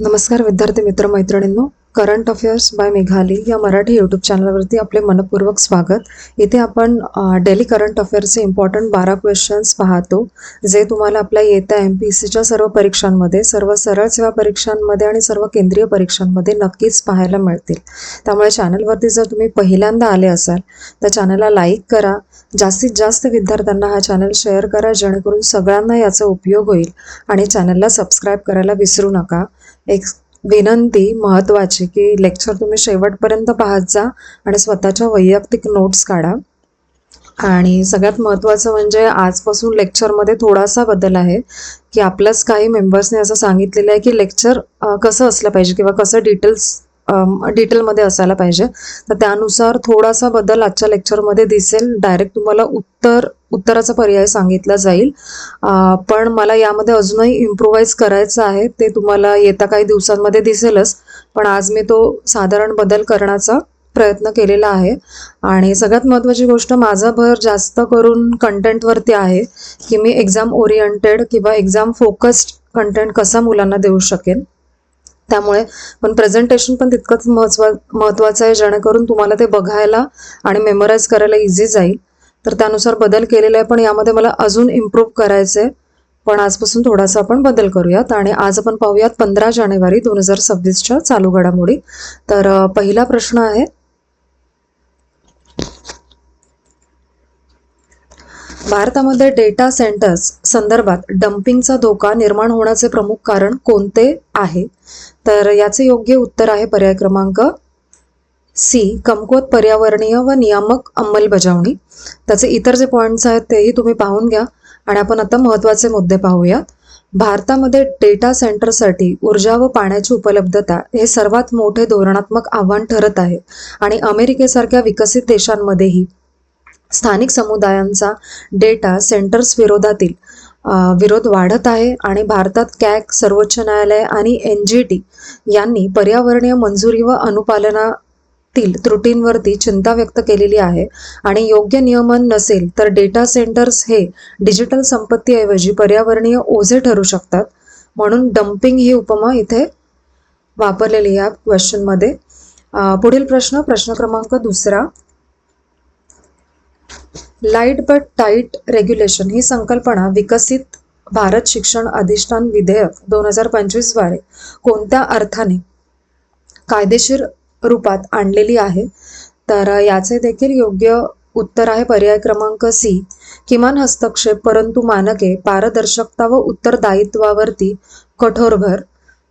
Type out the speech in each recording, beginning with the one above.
नमस्कार विद्यार्थी मित्र मैत्रिणींनो, करंट अफेअर्स बाय मेघाली या मराठी यूट्यूब चॅनलवरती आपले मनपूर्वक स्वागत. इथे आपण डेली करंट अफेअर्सचे इम्पॉर्टंट 12 क्वेश्चन्स पाहतो, जे तुम्हाला आपल्या येत्या MPSCच्या सर्व परीक्षांमध्ये, सर्व सरळ सेवा परीक्षांमध्ये आणि सर्व केंद्रीय परीक्षांमध्ये नक्कीच पाहायला मिळतील. त्यामुळे चॅनलवरती जर तुम्ही पहिल्यांदा आले असाल तर चॅनलला लाईक करा, जास्तीत जास्त विद्यार्थ्यांना हा चॅनल शेअर करा, जेणेकरून सगळ्यांना याचा उपयोग होईल. आणि चॅनलला सबस्क्राईब करायला विसरू नका. एक विनंती महत्त्वाची की लेक्चर तुम्ही शेवटपर्यंत पाहत जा आणि स्वतःच्या वैयक्तिक नोट्स काढा. आणि सगळ्यात महत्त्वाचं म्हणजे आजपासून लेक्चरमध्ये थोडासा बदल आहे की आपल्याच काही मेंबर्सने असं सांगितलेलं आहे की लेक्चर कसं असलं पाहिजे किंवा कसं डिटेलमध्ये असायला पाहिजे. तर त्यानुसार थोडासा बदल आजच्या लेक्चरमध्ये दिसेल. डायरेक्ट तुम्हाला उत्तराचा पर्याय सांगितला जाईल, पण मला यामध्ये अजूनही इम्प्रोवाइज करायचं आहे. ते तुम्हाला येत्या काही दिवसांमध्ये दिसेलच, पण आज मी तो साधारण बदल करण्याचा प्रयत्न केलेला आहे. आणि सगळ्यात महत्त्वाची गोष्ट, माझा भर जास्त करून कंटेंटवरती आहे की मी एक्झाम ओरिएंटेड किंवा एक्झाम फोकस्ड कंटेंट कसा मुलांना देऊ शकेन. त्यामुळे पण प्रेझेंटेशन पण तितकंच महत्त्वाचं आहे, जेणेकरून तुम्हाला ते बघायला आणि मेमोराईज करायला इझी जाईल. तर त्यानुसार बदल केलेला आहे, पण यामध्ये मला अजून इम्प्रूव्ह करायचं आहे. पण आजपासून थोडासा आपण बदल करूयात. आणि आज आपण पाहूयात 15 जानेवारी 2026च्या चालू घडामोडी. तर पहिला प्रश्न आहे, भारतामध्ये डेटा सेंटर्स संदर्भात डम्पिंगचा धोका निर्माण होण्याचे प्रमुख कारण कोणते आहे? तर याचे योग्य उत्तर आहे पर्याय क्रमांक सी, कमकुवत पर्यावरणीय व नियामक अंमलबजावणी. त्याचे इतर जे पॉईंट्स आहेत तेही तुम्ही पाहून घ्या. आणि आपण आता महत्त्वाचे मुद्दे पाहूयात. भारतामध्ये डेटा सेंटरसाठी ऊर्जा व पाण्याची उपलब्धता हे सर्वात मोठे धोरणात्मक आव्हान ठरत आहे. आणि अमेरिकेसारख्या विकसित देशांमध्येही स्थानिक समुदायांचा डेटा सेंटर्स विरोधातील विरोध वाढत आहे. आणि भारतात कॅग, सर्वोच्च न्यायालय आणि NGT यांनी पर्यावरणीय मंजुरी व अनुपालनातील त्रुटींवरती चिंता व्यक्त केलेली आहे. आणि योग्य नियमन नसेल तर डेटा सेंटर्स हे डिजिटल संपत्तीऐवजी पर्यावरणीय ओझे ठरू शकतात. म्हणून डम्पिंग ही उपमा इथे वापरलेली या क्वेश्चनमध्ये. पुढील प्रश्न क्रमांक 2, लाईट बट टाईट रेग्युलेशन ही संकल्पना विकसित भारत शिक्षण अधिष्ठान विधेयक 2025 द्वारे कोणत्या अर्थाने कायदेशीर रूपात आणलेली आहे? तर याचे देखील योग्य उत्तर आहे पर्याय क्रमांक सी, किमान हस्तक्षेप परंतु मानके, पारदर्शकता व उत्तरदायित्वावरती कठोर भर.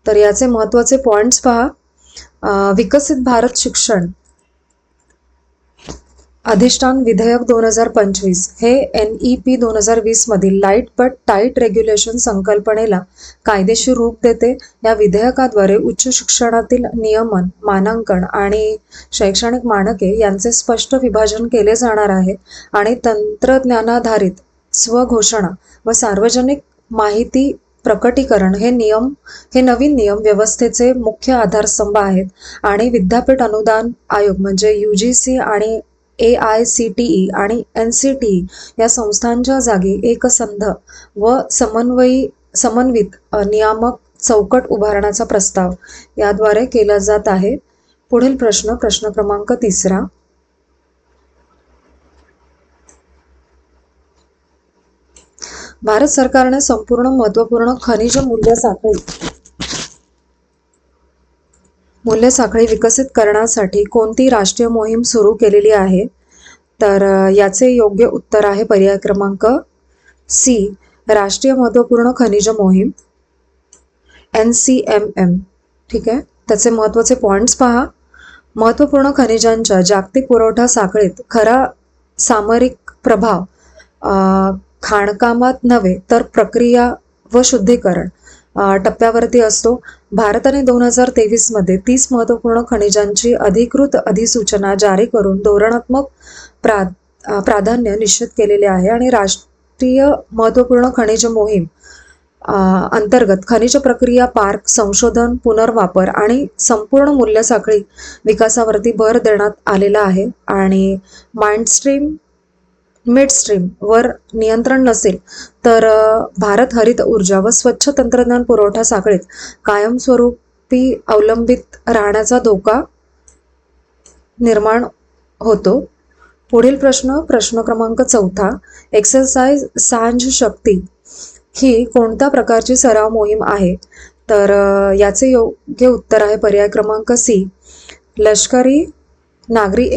तर याचे महत्त्वाचे पॉइंट्स पहा. विकसित भारत शिक्षण अधिष्ठान विधेयक 2025 हे NEP 2020 मधील लाईट बट टाईट रेग्युलेशन संकल्पनेला कायदेशीर रूप देते. या विधेयकाद्वारे उच्च शिक्षणातील नियमन, मानांकन आणि शैक्षणिक मानके यांचे स्पष्ट विभाजन केले जाणार आहे. आणि तंत्रज्ञानाधारित स्वघोषणा व सार्वजनिक माहिती प्रकटीकरण हे नवीन नियम व्यवस्थेचे मुख्य आधारस्तंभ आहेत. आणि विद्यापीठ अनुदान आयोग म्हणजे UGC आणि AICTE आणि NCTE या संस्थांच्या जागी एकसंध व समन्वित नियामक चौकट उभारण्याचा प्रस्ताव याद्वारे केला जात आहे. पुढील प्रश्न क्रमांक 3, भारत सरकारने संपूर्ण महत्त्वपूर्ण खनिज मूल्य साखळी विकसित करण्यासाठी कोणती राष्ट्रीय मोहीम सुरू केलेली आहे? तर याचे योग्य उत्तर आहे पर्याय क्रमांक सी, राष्ट्रीय महत्त्वपूर्ण खनिज मोहीम NCMM. ठीक आहे. त्याचे महत्त्वाचे पॉइंट्स पहा. महत्त्वपूर्ण खनिजांच्या जागतिक पुरवठा साखळीत खरा सामरिक प्रभाव खाणकामात नव्हे तर प्रक्रिया व शुद्धीकरण टप्प्यावरती असतो. भारताने 2023 मध्ये 30 महत्त्वपूर्ण खनिजांची अधिकृत अधिसूचना जारी करून धोरणात्मक प्राधान्य निश्चित केलेले आहे. आणि राष्ट्रीय महत्त्वपूर्ण खनिज मोहीम अंतर्गत खनिज प्रक्रिया पार्क, संशोधन, पुनर्वापर आणि संपूर्ण मूल्य साखळी विकासावरती भर देण्यात आलेला आहे. आणि मिडस्ट्रीम वर नियंत्रण नसेल तर भारत हरित ऊर्जा व स्वच्छ तंत्रज्ञान पुरवठा साखळीत कायमस्वरूप पी अवलंबित राहण्याचा धोका निर्माण होतो. पुढील प्रश्न क्रमांक 4. एक्सरसाइज सांझ शक्ती ही कोणत्या प्रकारची सराव मोहीम आहे? तर याचे योग्य उत्तर आहे पर्याय क्रमांक सी, लष्करी नागरी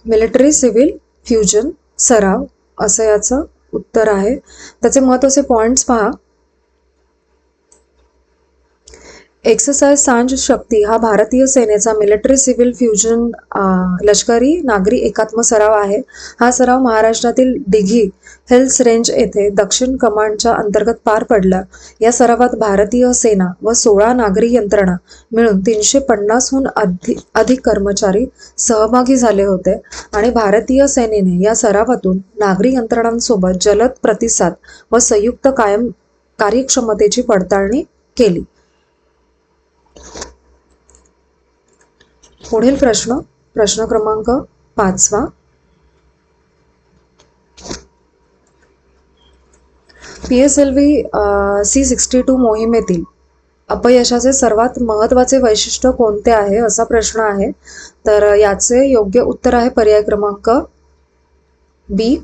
मिलिटरी सिव्हिल फ्युजन सराव असं याचं उत्तर आहे. त्याचे महत्त्वाचे पॉइंट्स पहा. एक्सरसाइज सांझ शक्ती हा भारतीय सेनेचा मिलिटरी सिव्हिल फ्युजन लष्करी नागरी एकात्म सराव आहे. हा सराव महाराष्ट्रातील दिघी हिल्स रेंज येथे दक्षिण कमांडच्या अंतर्गत पार पडला. या सरावात भारतीय सेना व 16 नागरी यंत्रणा मिळून 350हून अधिक कर्मचारी सहभागी झाले होते आणि भारतीय सेनेने या सरावातून नागरी यंत्रणांसोबत जलद प्रतिसाद व संयुक्त कायम कार्यक्षमतेची पडताळणी केली. पुढील प्रश्न क्रमांक 5. PSLV C-62 मोहिमेतील अपयशाचे सर्वात महत्त्वाचे वैशिष्ट्य कोणते आहे असा प्रश्न आहे. तर याचे योग्य उत्तर आहे पर्याय क्रमांक बी.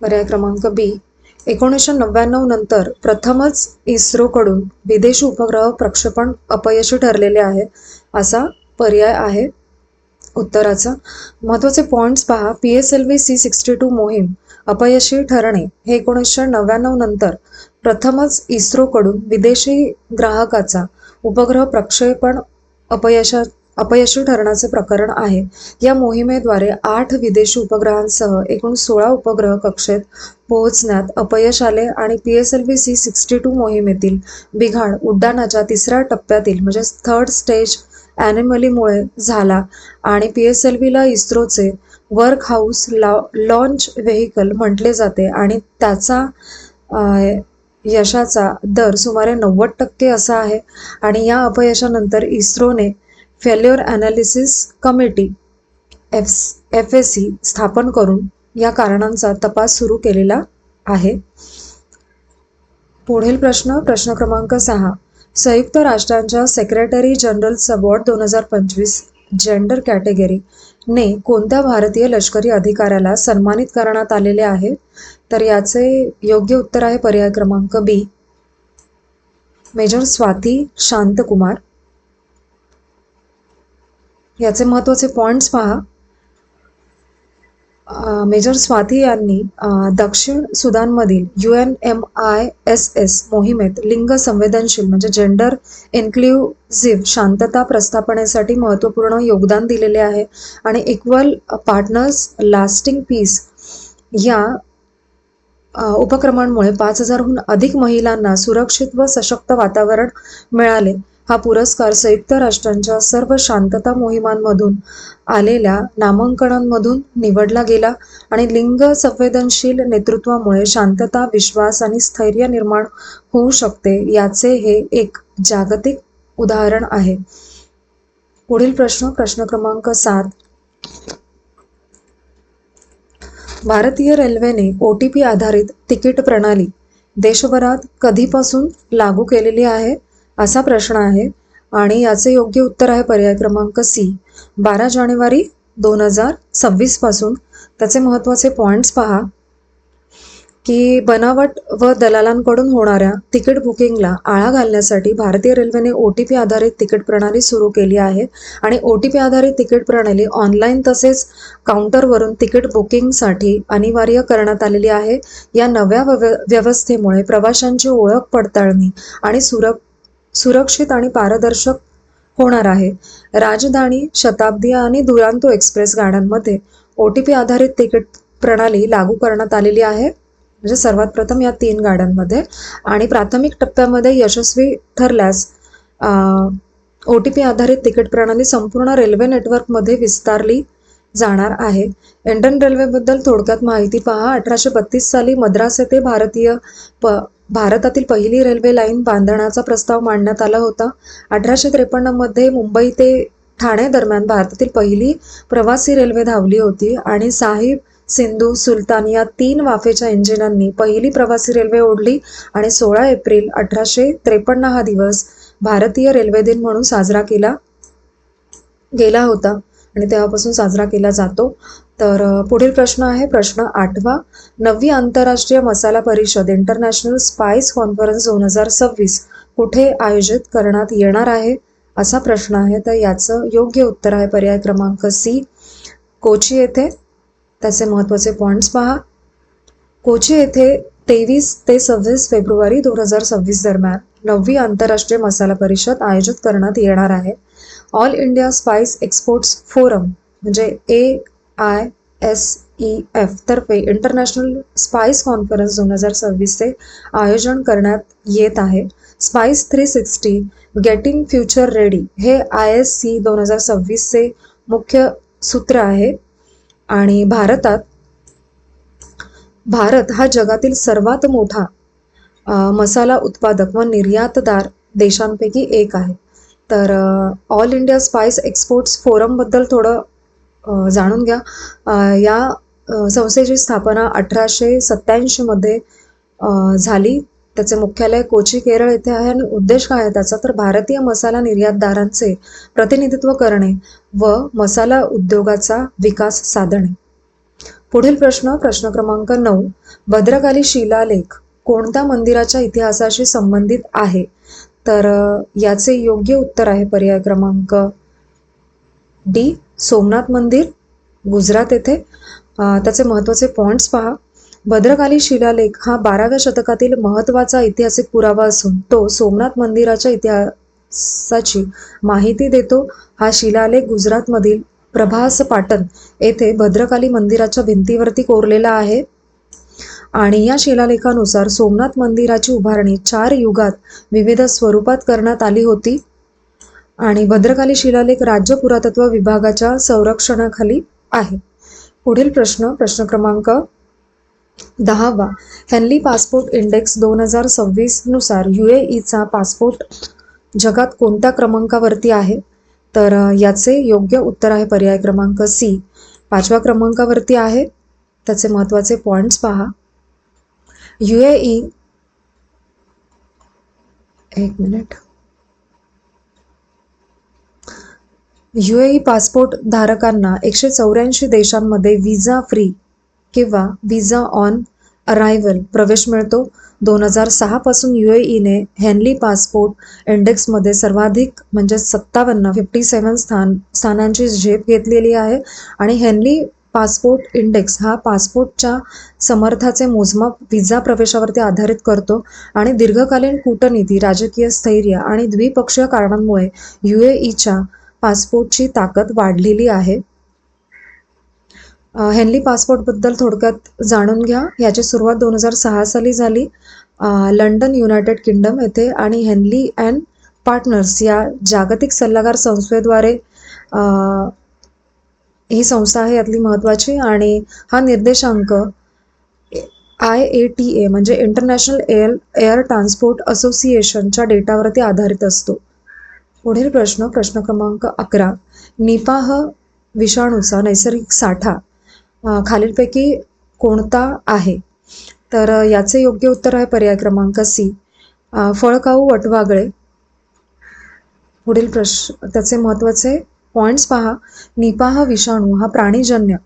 पर्याय क्रमांक बी. 1999 नंतर प्रथमच इस्रोकडून विदेशी उपग्रह प्रक्षेपण अपयशी ठरलेले आहे असा पर्याय आहे उत्तराचा. महत्त्वाचे पॉइंट्स पहा. PSLV C-62 मोहीम अपयशी ठरणे हे 1999 नंतर प्रथमच इस्रोकडून विदेशी ग्राहकाचा उपग्रह प्रक्षेपण अपयशी ठरण्याचे प्रकरण आहे. या मोहिमेद्वारे 8 विदेशी उपग्रहांसह एकूण 16 उपग्रह कक्षेत पोहोचण्यात अपयश आले आणि PSLV C-62 मोहिमेतील बिघाड उड्डाणाच्या 3ऱ्या टप्प्यातील म्हणजे थर्ड स्टेज ॲनोमलीमुळे झाला आणि PSLVला इस्रोचे वर्क हाऊस लॉन्च व्हेकल म्हटले जाते आणि त्याचा यशाचा दर सुमारे 90% असा आहे. आणि या अपयशानंतर इस्रोने फेल्युअर ॲनालिसिस कमिटी FAC स्थापन करून या कारणांचा तपास सुरू केलेला आहे. पुढील प्रश्न क्रमांक 6. संयुक्त राष्ट्रांच्या secretary generals award 2025 gender category ने कोणत्या भारतीय लष्करी अधिकाऱ्याला सन्मानित करण्यात आलेले आहे? तर याचे योग्य उत्तर आहे पर्याय क्रमांक बी, मेजर स्वाती शांतकुमार. याचे महत्त्वाचे पॉइंट्स पहा. मेजर स्वाती यांनी दक्षिण सुदानमधील UNMISS मोहिमेत लिंग संवेदनशील म्हणजे जेंडर इन्क्लुझिव्ह शांतता प्रस्थापनेसाठी महत्त्वपूर्ण योगदान दिलेले आहे आणि इक्वल पार्टनर्स लास्टिंग पीस या उपक्रमांमुळे 5000हून अधिक महिलांना सुरक्षित व सशक्त वातावरण मिळाले. हा पुरस्कार संयुक्त राष्ट्रांच्या सर्व शांतता मोहिमांमधून आलेल्या नामांकनांमधून निवडला गेला आणि लिंग संवेदनशील नेतृत्वामुळे शांतता, विश्वास आणि स्थैर्य निर्माण होऊ शकते याचे हे एक जागतिक उदाहरण आहे. पुढील प्रश्न क्रमांक 7. भारतीय रेल्वेने OTP आधारित तिकीट प्रणाली देशभरात कधीपासून लागू केलेली आहे असा प्रश्न आहे आणि याचे योग्य उत्तर आहे पर्याय क्रमांक सी, 12 जानेवारी 2026 पासून. त्याचे महत्त्वाचे पॉइंट्स पहा की बनावट व दलालांकडून होणाऱ्या तिकीट बुकिंगला आळा घालण्यासाठी भारतीय रेल्वेने OTP आधारित तिकीट प्रणाली सुरू केली आहे आणि OTP आधारित तिकीट प्रणाली ऑनलाईन तसेच काउंटरवरून तिकीट बुकिंगसाठी अनिवार्य करण्यात आलेली आहे. या नव्या व्यवस्थेमुळे प्रवाशांची ओळख पडताळणी आणि सुरक्षित आणि पारदर्शक होणार आहे. राजधानी, शताब्दी आणि दुरांतो एक्सप्रेस गाड्यांमध्ये OTP आधारित तिकीट प्रणाली लागू करण्यात आलेली आहे म्हणजे सर्वात प्रथम या 3 गाड्यांमध्ये आणि प्राथमिक टप्प्यामध्ये यशस्वी ठरल्यास OTP आधारित तिकीट प्रणाली संपूर्ण रेल्वे नेटवर्कमध्ये विस्तारली जाणार आहे. इंडियन रेल्वेबद्दल थोडक्यात माहिती पहा. 1832 साली मद्रास येथे भारतातील पहिली रेल्वे लाईन बांधण्याचा प्रस्ताव मांडण्यात आला होता. 1853 मध्ये मुंबई ते ठाणे दरम्यान भारतातील पहिली प्रवासी रेल्वे धावली होती आणि सिंधू, सुलतान या 3 वाफेच्या इंजिनांनी पहिली प्रवासी रेल्वे ओढली आणि 16 एप्रिल 1853 हा दिवस भारतीय रेल्वे दिन म्हणून साजरा केला गेला होता आणि तेव्हापासून साजरा केला जातो. तर पुढील प्रश्न आहे प्रश्न 8वा. 9वी आंतरराष्ट्रीय मसाला परिषद इंटरनॅशनल स्पाइस कॉन्फरन्स 2026 कुठे आयोजित करण्यात येणार आहे असा प्रश्न आहे. तर याचं योग्य उत्तर आहे पर्याय क्रमांक सी, कोची येथे. त्याचे महत्त्वाचे पॉइंट्स पहा. कोची येथे 23 ते 26 फेब्रुवारी 2026 दरम्यान 9वी आंतरराष्ट्रीय मसाला परिषद आयोजित करण्यात येणार आहे. All India spice exports forum म्हणजे AISEF तर्फे इंटरनॅशनल स्पाइस कॉन्फरन्स 2026चे आयोजन करण्यात येत आहे. स्पाइस 360 गेटिंग फ्युचर रेडी हे ISC 2026चे मुख्य सूत्र आहे. आणि भारत हा जगातील सर्वात मोठा मसाला उत्पादक व निर्यातदार देशांपैकी एक आहे. तर ऑल इंडिया स्पाइस एक्सपोर्ट्स फोरमबद्दल थोडं जाणून घ्या. या संस्थेची स्थापना 1887 मध्ये झाली. त्याचे मुख्यालय कोची, केरळ येथे आहे. आणि उद्देश काय आहे त्याचा, तर भारतीय मसाला निर्यातदारांचे प्रतिनिधित्व करणे व मसाला उद्योगाचा विकास साधणे. पुढील प्रश्न क्रमांक 9. भद्रकाली शिलालेख कोणत्या मंदिराच्या इतिहासाशी संबंधित आहे. तर याचे योग्य उत्तर आहे पर्याय क्रमांक डी, सोमनाथ मंदिर, गुजरात येथे. त्याचे महत्त्वाचे पॉइंट्स पहा. भद्रकाली शिलालेख हा 12व्या शतकातील महत्त्वाचा ऐतिहासिक पुरावा असून तो सोमनाथ मंदिराच्या इतिहासाची माहिती देतो. हा शिलालेख गुजरातमधील प्रभास पाटण येथे भद्रकाली मंदिराच्या भिंतीवरती कोरलेला आहे. आणि या शिलालेखानुसार सोमनाथ मंदिराची उभारणी 4 युगात विविध स्वरूपात करण्यात आली होती. आणि भद्रकाली शिलालेख राज्य पुरातत्व विभागाच्या संरक्षणाखाली आहे. पुढील प्रश्न क्रमांक 10वा. हेनली पासपोर्ट इंडेक्स 2026 नुसार UAEचा पासपोर्ट जगात कोणत्या क्रमांकावरती आहे. तर याचे योग्य उत्तर आहे पर्याय क्रमांक सी, 5व्या क्रमांकावरती आहे. त्याचे महत्त्वाचे पॉइंट्स पहा. UAE पासपोर्ट धारकांना 184 देशांमध्ये व्हिसा फ्री किंवा व्हिसा ऑन अरायव्हल प्रवेश मिळतो. 2006 पासून UAEने हेनली पासपोर्ट इंडेक्समध्ये सर्वाधिक म्हणजे 57 स्थानांची झेप घेतलेली आहे. आणि हेनली पासपोर्ट इंडेक्स हा पासपोर्टच्या समर्थाचे मोजमाप व्हिसा प्रवेशावरती आधारित करतो. आणि दीर्घकालीन कूटनीती, राजकीय स्थैर्य आणि द्विपक्षीय कारणांमुळे UAEच्या पासपोर्टची ताकद वाढलेली आहे. हेनली पासपोर्टबद्दल थोडक्यात जाणून घ्या. याची सुरुवात 2006 साली झाली लंडन, युनायटेड किंगडम येथे. आणि हेनली अँड पार्टनर्स या जागतिक सल्लागार संस्थेद्वारे ही संस्था आहे यातली महत्त्वाची. आणि हा निर्देशांक IATA म्हणजे इंटरनॅशनल एअर ट्रान्सपोर्ट असोसिएशनच्या डेटावरती आधारित असतो. पुढील प्रश्न क्रमांक 11. निपाह विषाणूचा नैसर्गिक साठा खालीलपैकी कोणता आहे. तर याचे योग्य उत्तर आहे पर्याय क्रमांक सी, फळकाऊ वटवाघळे. पुढील प्रश्न त्याचे महत्त्वाचे पॉइंट्स पहा. निपाह विषाणू हा प्राणीजन्य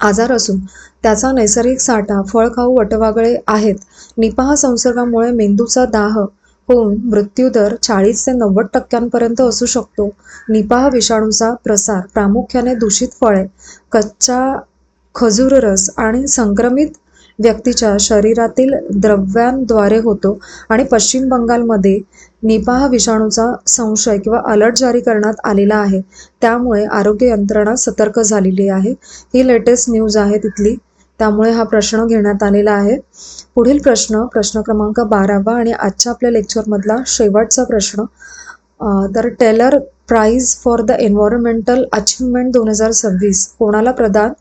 आजार असून त्याचा नैसर्गिक साठा फळखाऊ वटवाघळे आहेत. निपाह संसर्गामुळे मेंदूचा दाह होऊन मृत्यूदर 40 ते 90% असू शकतो. निपाह विषाणूचा प्रसार प्रामुख्याने दूषित फळे, कच्चा खजूर रस आणि संक्रमित व्यक्तीच्या शरीरातील द्रव्यांद्वारे होतो. आणि पश्चिम बंगालमध्ये निपाह विषाणूचा संशय किंवा अलर्ट जारी करण्यात आलेला आहे. त्यामुळे आरोग्य यंत्रणा सतर्क झालेली आहे. ही लेटेस्ट न्यूज आहे तिथली, त्यामुळे हा प्रश्न घेण्यात आलेला आहे. पुढील प्रश्न क्रमांक 12वा आणि आजच्या आपल्या लेक्चरमधला शेवटचा प्रश्न. तर Tyler price for the environmental achievement 2026 कोणाला प्रदान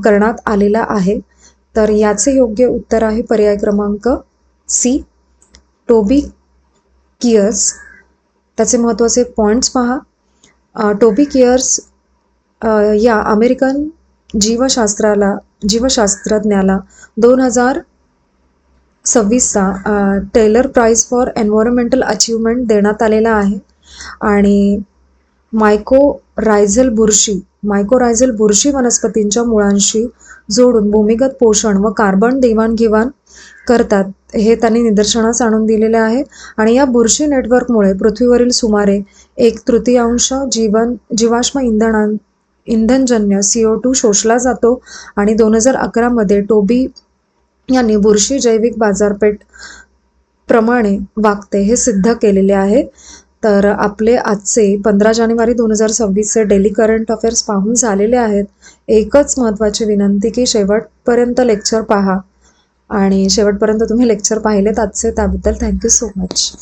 करण्यात आलेला आहे. तर याचे योग्य उत्तर आहे पर्याय क्रमांक सी, टोबी कियर्स. त्याचे महत्त्वाचे पॉइंट्स पहा. टोबी कियर्स या अमेरिकन जीवशास्त्रज्ञाला 2026चा Tyler price for environmental achievement देण्यात आलेला आहे. आणि मायकोरायझल बुरशी वनस्पतींच्या मुळांशी जोडून भूमिगत पोषण व कार्बन देवाणघेवाण करतात हे त्यांनी निदर्शनास आणून दिलेले आहे. आणि या बुरशी नेटवर्कमुळे पृथ्वीवरील सुमारे 1/3 जीवाश्म इंधनजन्य CO2 शोषला जातो. आणि 2011 टोबी यांनी बुरशी जैविक बाजारपेठ प्रमाणे वागते हे सिद्ध केलेले आहे. तर आपले आजचे 15 जानेवारी 2026चे डेली करंट अफेअर्स पाहून झालेले आहेत. एकच महत्त्वाची विनंती की शेवटपर्यंत लेक्चर पहा आणि शेवटपर्यंत तुम्ही लेक्चर पाहिलेत आजचे त्याबद्दल थँक्यू सो मच.